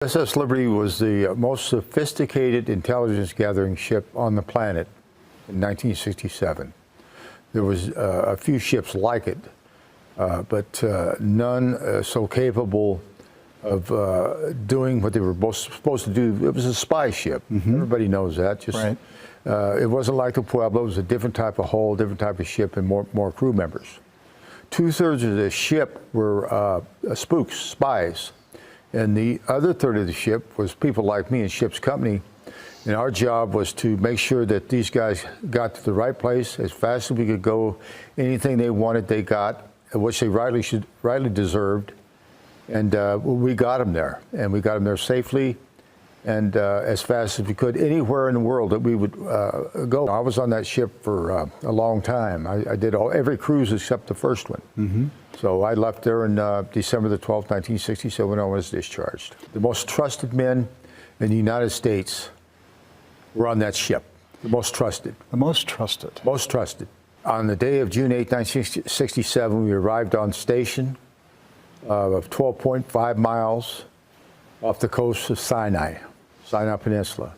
USS Liberty was the most sophisticated intelligence gathering ship on the planet in 1967. There was a few ships like it, but none so capable of doing what they were supposed to do. It was a spy ship. Mm-hmm. Everybody knows that. Just right. It wasn't like the Pueblo. It was a different type of hull, different type of ship, and more crew members. 2/3 of the ship were spooks, spies. And the other third of the ship was people like me in ship's company. And our job was to make sure that these guys got to the right place as fast as we could go. Anything they wanted, they got, which they rightly deserved. And we got them there. And we got them there safely and as fast as we could, anywhere in the world that we would go. I was on that ship for a long time. I did every cruise except the first one. Mm-hmm. So I left there on December the 12th, 1967, when I was discharged. The most trusted men in the United States were on that ship. The most trusted. The most trusted. Most trusted. On the day of June 8, 1967, we arrived on station of 12.5 miles off the coast of Sinai Peninsula.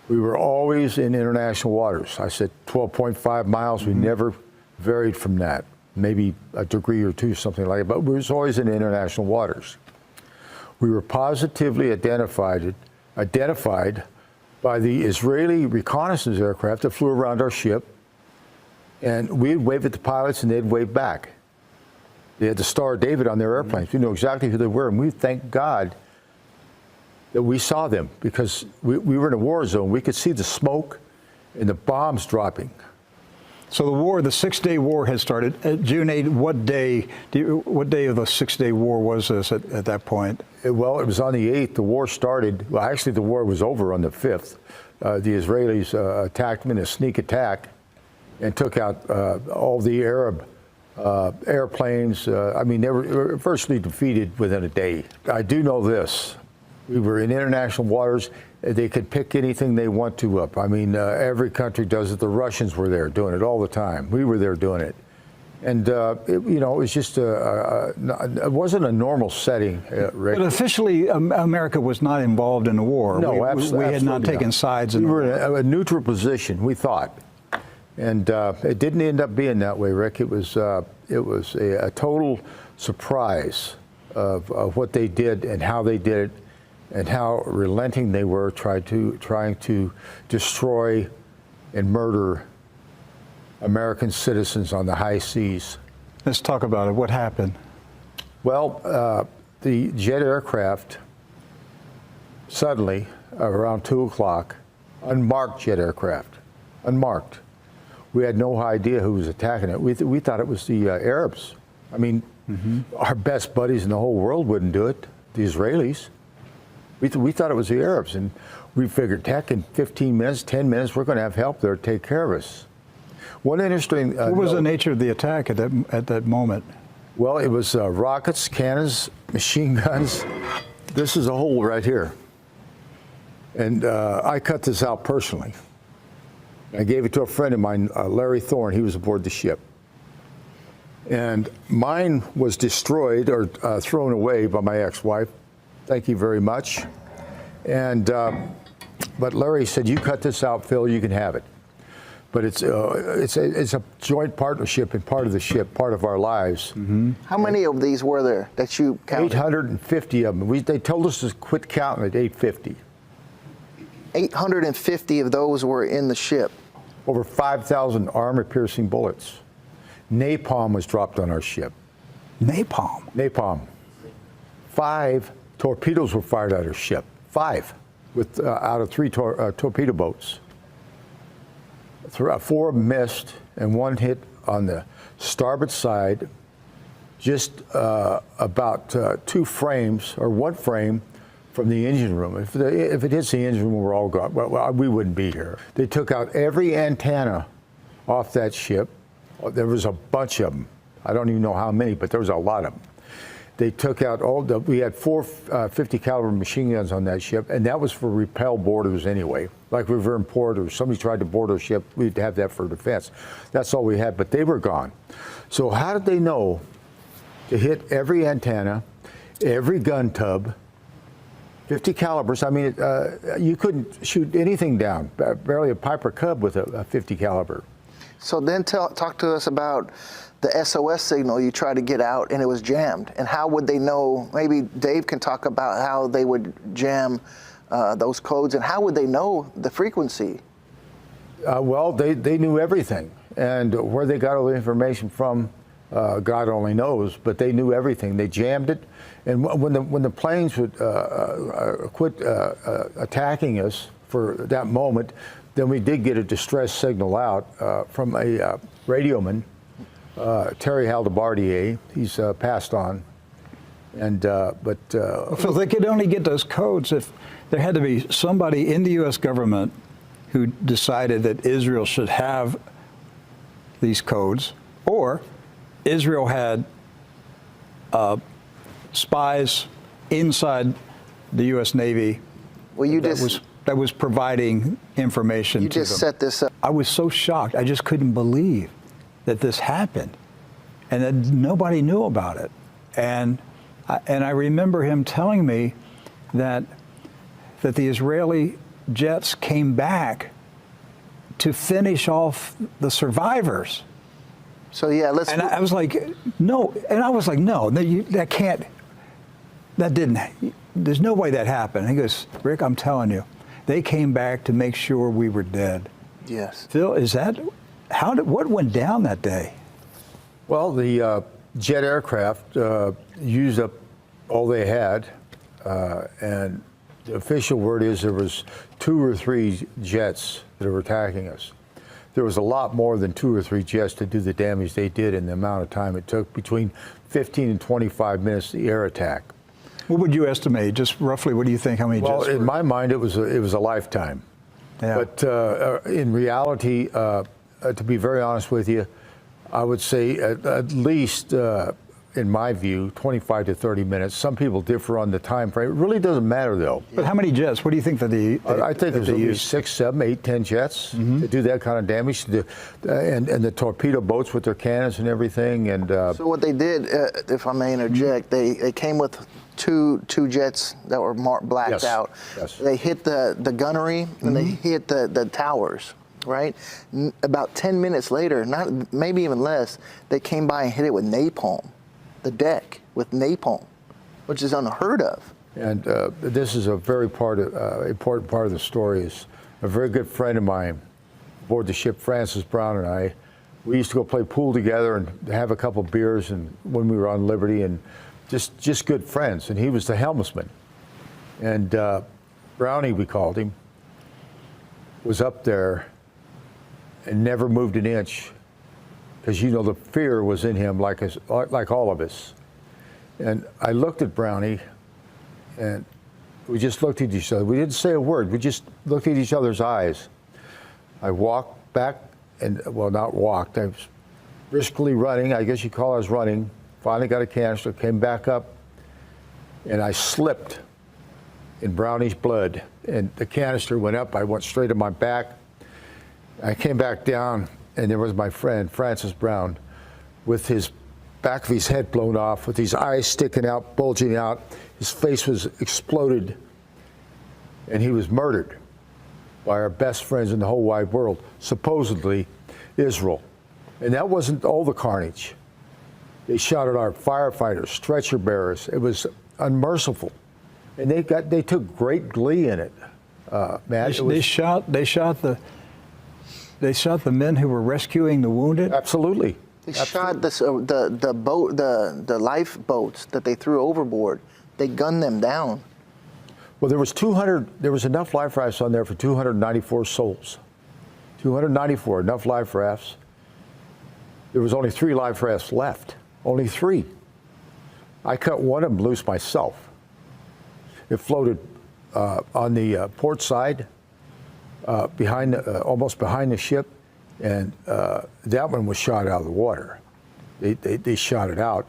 We were always in international waters. I said 12.5 miles. Mm-hmm. We never varied from that. Maybe a degree or two, something like that, but we was always in international waters. We were positively identified by the Israeli reconnaissance aircraft that flew around our ship, and we'd wave at the pilots and they'd wave back. They had the Star of David on their airplanes. We knew exactly who they were, and we thank God that we saw them, because we were in a war zone. We could see the smoke and the bombs dropping. So the war, the 6-day war had started. June 8, what day of the 6-day war was this at that point? Well, it was on the 8th. The war started. Well, actually, the war was over on the 5th. The Israelis attacked them in a sneak attack and took out all the Arab airplanes. I mean, they were virtually defeated within a day. I do know this. We were in international waters. They could pick anything they want to up. I mean, every country does it. The Russians were there doing it all the time. We were there doing it. And, it was just it wasn't a normal setting, Rick. But officially, America was not involved in the war. No, we had not taken sides. We were in a neutral position, we thought. And it didn't end up being that way, Rick. It was a total surprise of what they did and how they did it, and how relenting they were trying to destroy and murder American citizens on the high seas. Let's talk about it. What happened? Well, the jet aircraft suddenly, around 2 o'clock, unmarked jet aircraft, unmarked. We had no idea who was attacking it. We thought it was the Arabs. I mean, mm-hmm. Our best buddies in the whole world wouldn't do it, the Israelis. We thought it was the Arabs, and we figured, heck, in 15 minutes, 10 minutes, we're going to have help there to take care of us. One interesting... what was the nature of the attack at that moment? Well, it was rockets, cannons, machine guns. This is a hole right here. And I cut this out personally. I gave it to a friend of mine, Larry Thorne. He was aboard the ship. And mine was destroyed or thrown away by my ex-wife. Thank you very much. And but Larry said, "You cut this out, Phil. You can have it." But it's a joint partnership and part of the ship, part of our lives. Mm-hmm. How many of these were there that you counted? 850 of them. They told us to quit counting at 850. 850 of those were in the ship. Over 5,000 armor-piercing bullets. Napalm was dropped on our ship. Napalm? Napalm. 5 torpedoes were fired at our ship. 5, with out of 3 torpedo boats. 4 missed, and 1 hit on the starboard side, just about 2 frames, or 1 frame, from the engine room. If it hits the engine room, we're all gone. Well, we wouldn't be here. They took out every antenna off that ship. There was a bunch of them. I don't even know how many, but there was a lot of them. They took out we had 4 50 caliber machine guns on that ship, and that was for repel boarders anyway. Like we were in port, or somebody tried to board our ship, we'd have that for defense. That's all we had, but they were gone. So how did they know to hit every antenna, every gun tub, 50 calibers. I mean, you couldn't shoot anything down, barely a Piper Cub with a 50 caliber. So then talk to us about the SOS signal you tried to get out and it was jammed. And how would they know? Maybe Dave can talk about how they would jam those codes, and how would they know the frequency? Well, they knew everything, and where they got all the information from, God only knows. But they knew everything. They jammed it, and when the planes would quit attacking us for that moment, then we did get a distress signal out from a radioman, Terry Haldebardier. He's passed on, and So they could only get those codes if there had to be somebody in the U.S. government who decided that Israel should have these codes, or Israel had spies inside the U.S. Navy that was providing information You to just them. set this up. I was so shocked. I just couldn't believe that this happened and that nobody knew about it. And I remember him telling me that the Israeli jets came back to finish off the survivors. So yeah, let's. And I was like, no. And I was like, no, that can't. That didn't. There's no way that happened. And he goes, Rick, I'm telling you, they came back to make sure we were dead. Yes. Phil, what went down that day? well, the jet aircraft used up all they had, and the official word is there was 2 or 3 jets that were attacking us. There was a lot more than 2 or 3 jets to do the damage they did in the amount of time it took, between 15 and 25 minutes, the air attack. What would you estimate, just roughly? What do you think? How many Well, jets? in my mind, it was a lifetime. Yeah. But in reality, to be very honest with you, I would say at least, in my view, 25 to 30 minutes. Some people differ on the time frame. It really doesn't matter, though. But how many jets? What do you think that I think there's they at used? least 6, 7, 8, 10 jets to do that kind of damage, and the torpedo boats with their cannons and everything. And So what they did, if I may interject, they came with two jets that were blacked Yes, out. yes. They hit the gunnery and they hit the towers, right? About 10 minutes later, not maybe even less, they came by and hit it with napalm, the deck with napalm, which is unheard of. And this is a very important part of the story. Is a very good friend of mine aboard the ship, Francis Brown, and I. We used to go play pool together and have a couple beers, and when we were on Liberty, and just good friends. And he was the helmsman. And Brownie, we called him, was up there and never moved an inch, because the fear was in him, like all of us. And I looked at Brownie, and we just looked at each other. We didn't say a word. We just looked at each other's eyes. I walked back, and well, not walked. I was briskly running. I guess you call it, I was running. Finally got a canister, came back up, and I slipped in Brownie's blood. And the canister went up. I went straight on my back. I came back down, and there was my friend, Francis Brown, with his back of his head blown off, with his eyes sticking out, bulging out. His face was exploded, and he was murdered by our best friends in the whole wide world, supposedly Israel. And that wasn't all the carnage. They shot at our firefighters, stretcher bearers. It was unmerciful, and they took great glee in it. Matt, They shot the men who were rescuing the wounded. absolutely. They shot the lifeboats that they threw overboard. They gunned them down. Well, there was enough life rafts on there for 294 souls. 294, enough life rafts. There was only 3 life rafts left. Only 3. I cut one of them loose myself. It floated on the port side, almost behind the ship, and that one was shot out of the water. They shot it out,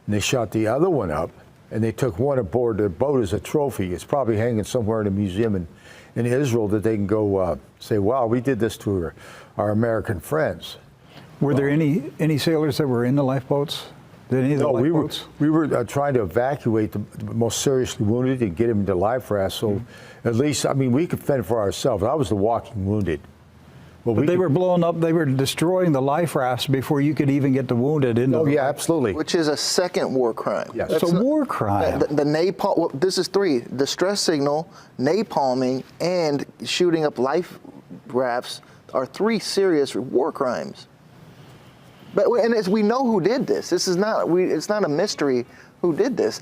and they shot the other one up, and they took one aboard the boat as a trophy. It's probably hanging somewhere in a museum in Israel that they can go say, wow, we did this to our American friends. Were there any sailors that were in the lifeboats? Did any of the No, lifeboats? we were trying to evacuate the most seriously wounded and get them into life rafts. So at least, I mean, we could fend for ourselves. I was the walking wounded. Well, But they were blowing up, they were destroying the life rafts before you could even get the wounded into Oh, the yeah, absolutely. Which is a second war crime. Yes. It's a war crime. The napalm, well, this is 3, distress signal, napalming, and shooting up life rafts are 3 serious war crimes. But, and we know who did this. This is not, it's not a mystery who did this.